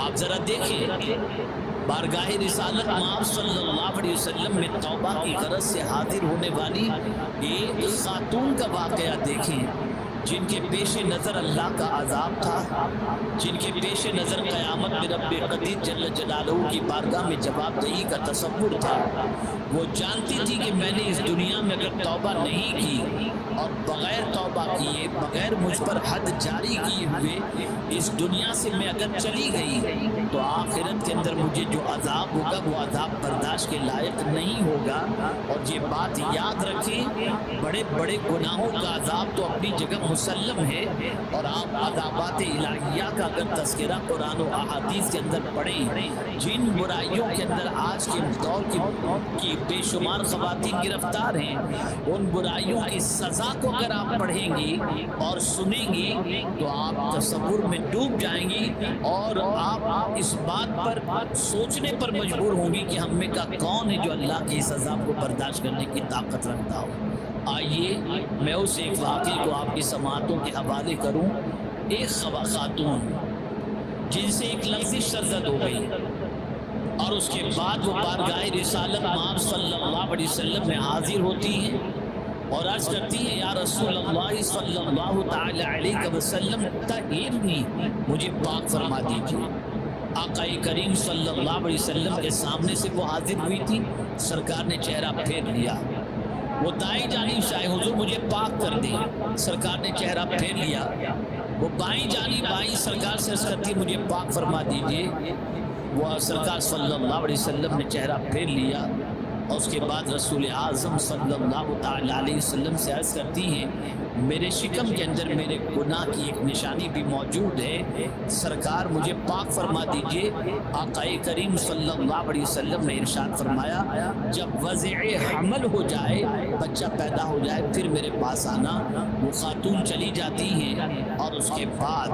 آپ ذرا دیکھیں بارگاہ رسالت مآب صلی اللہ علیہ وسلم میں توبہ کی غرض سے حاضر ہونے والی ایک خاتون کا واقعہ دیکھیں جن کے پیش نظر اللہ کا عذاب تھا، جن کے پیش نظر قیامت میں رب قدیر جل جلالہ کی بارگاہ میں جواب دہی کا تصور تھا۔ وہ جانتی تھی کہ میں نے اس دنیا میں اگر توبہ نہیں کی اور بغیر توبہ کیے، بغیر مجھ پر حد جاری کیے ہوئے اس دنیا سے میں اگر چلی گئی تو آخرت کے اندر مجھے جو عذاب ہوگا وہ عذاب برداشت کے لائق نہیں ہوگا۔ اور یہ بات یاد رکھیں، بڑے بڑے گناہوں کا عذاب تو اپنی جگہ مسلم ہے، اور آپ عذابات الہیہ کا اگر تذکرہ قرآن و احادیث کے اندر پڑھیں، جن برائیوں کے اندر آج کے دور کی بے شمار خواتین گرفتار ہیں، ان برائیوں کی سزا کو اگر آپ پڑھیں گی اور سنیں گی تو آپ تصور میں ڈوب جائیں گی، اور آپ اس بات پر سوچنے پر مجبور ہوں گی کہ ہم میں کا کون ہے جو اللہ کی سزا کو برداشت کرنے کی طاقت رکھتا ہو۔ آئیے میں اس ایک واقعے کو آپ کی سماعتوں کے حوالے کروں۔ ایک خاتون جن سے ایک لفظی شذت ہو گئی اور اس کے بعد وہ بارگاہ رسالت مآب صلی اللہ علیہ وسلم میں حاضر ہوتی ہیں اور عرض کرتی ہیں، یا رسول اللہ صلی اللہ تعالی علیہ وسلم طہرنی، مجھے پاک فرما دیجیے۔ آقا کریم صلی اللہ علیہ وسلم کے سامنے سے وہ حاضر ہوئی تھی، سرکار نے چہرہ پھیر لیا، وہ دائیں جانب سے آئے، حضور مجھے پاک کر دیں، سرکار نے چہرہ پھیر لیا، وہ بائیں جانب آئی، سرکار سے عرض کرتی مجھے پاک فرما دیجئے، وہ سرکار صلی اللہ علیہ وسلم نے چہرہ پھیر لیا، اور اس کے بعد رسول اعظم صلی اللہ تعالی علیہ وسلم سے عرض کرتی ہیں، میرے شکم کے اندر میرے گناہ کی ایک نشانی بھی موجود ہے، سرکار مجھے پاک فرما دیجئے۔ آقا کریم صلی اللہ علیہ وسلم نے ارشاد فرمایا، جب وضع حمل ہو جائے، بچہ پیدا ہو جائے، پھر میرے پاس آنا۔ وہ خاتون چلی جاتی ہیں اور اس کے بعد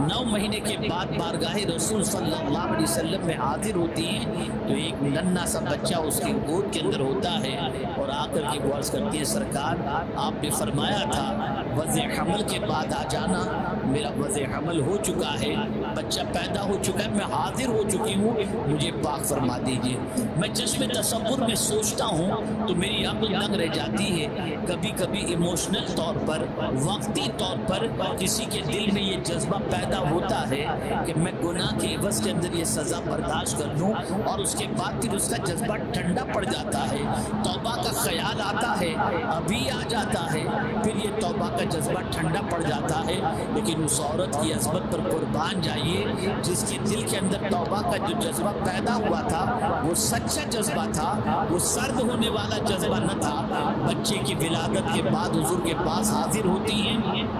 9 مہینے کے بعد بارگاہ رسول صلی اللہ علیہ وسلم میں حاضر ہوتی ہیں تو ایک ننھا سا بچہ اس کی گود کے اندر ہوتا ہے، اور آ کر کے وہ عرض کرتی ہے، سرکار آپ نے فرمایا تھا وضع حمل کے بعد آ جانا، میرا وضع حمل ہو چکا ہے، بچہ پیدا ہو چکا ہے، میں حاضر ہو چکی ہوں، مجھے پاک فرما دیجئے۔ میں چشم تصور میں سوچتا ہوں تو میری عقل دنگ رہ جاتی ہے۔ کبھی کبھی ایموشنل طور پر، وقتی طور پر کسی کے دل میں یہ جذبہ پیدا ہوتا ہے کہ میں گناہ کی عوض کے اندر یہ سزا برداشت کر لوں، اور اس کے بعد پھر اس کا جذبہ ٹھنڈا پڑ جاتا ہے، توبہ کا خیال آتا ہے، ابھی آ جاتا ہے، پھر یہ توبہ کا جذبہ ٹھنڈا پڑ جاتا ہے۔ لیکن اس عورت کی عظمت پر قربان جائیے جس کے دل کے اندر توبہ کا جو جذبہ پیدا ہوا تھا وہ سچا جذبہ تھا، وہ سرد ہونے والا جذبہ نہ تھا۔ بچے کی ولادت کے بعد حضور کے پاس حاضر ہوتی ہیں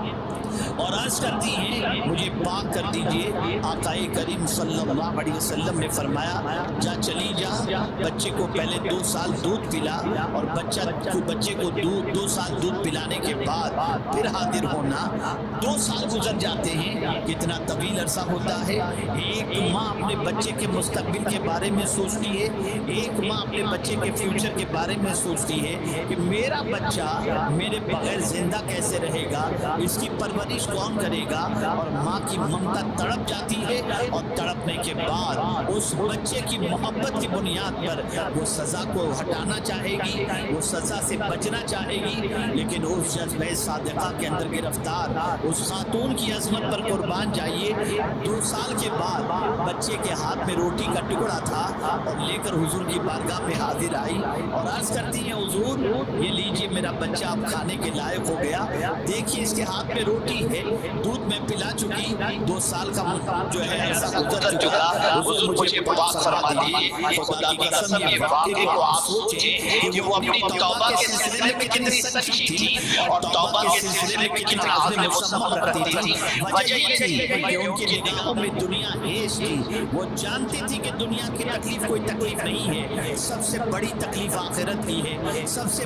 اور عرض کرتی ہیں، مجھے پاک کر دیجئے۔ آقا کریم صلی اللہ علیہ وسلم نے فرمایا، جا چلی جا، بچے کو پہلے 2 سال دودھ پلا، اور بچے کو 2 سال دودھ پلانے کے بعد پھر حاضر ہونا۔ 2 سال گزر جاتے ہیں، کتنا طویل عرصہ ہوتا ہے۔ ایک ماں اپنے بچے کے مستقبل کے بارے میں سوچتی ہے، ایک ماں اپنے بچے کے فیوچر کے بارے میں سوچتی ہے کہ میرا بچہ میرے بغیر زندہ کیسے رہے گا، اس کی پرورش کون کرے گا، اور ماں کی ممتا تڑپ جاتی ہے، اور تڑپنے کے بعد اس بچے کی محبت کی بنیاد پر وہ سزا کو ہٹانا چاہے گی، وہ سزا سے بچنا چاہے گی، لیکن اس جذبہ صادقہ کے اندر گرفتار اس خاتون کی عظمت پر قربان جائیے۔ 2 سال کے بعد بچے کے ہاتھ میں روٹی کا ٹکڑا تھا اور لے کر حضور کی بارگاہ میں حاضر آئی اور عرض کرتی ہیں، حضور یہ لیجیے میرا بچہ اب کھانے کے لائق ہو گیا، دیکھیے اس کے ہاتھ میں روٹی ہے، دودھ میں پلا چکی، 2 سال کا جو ہے عرصہ گزر چکا، حضور مجھے پاک فرما دیجیے۔ خدا کی قسم یہ واقعے کو آپ سوچیں کہ وہ اپنی توبہ کے سلسلے میں کتنی سچی تھی اور توبہ کے سلسلے میں کتنا عزم مصمم رکھتی تھی۔ وجہ یہ تھی کہ ان کی نگاہوں میں دنیا ہیش تھی، وہ جانتی تھی کہ دنیا کی تکلیف کوئی تکلیف نہیں ہے، سب سے بڑی تکلیف آخرت کی ہے، سب سے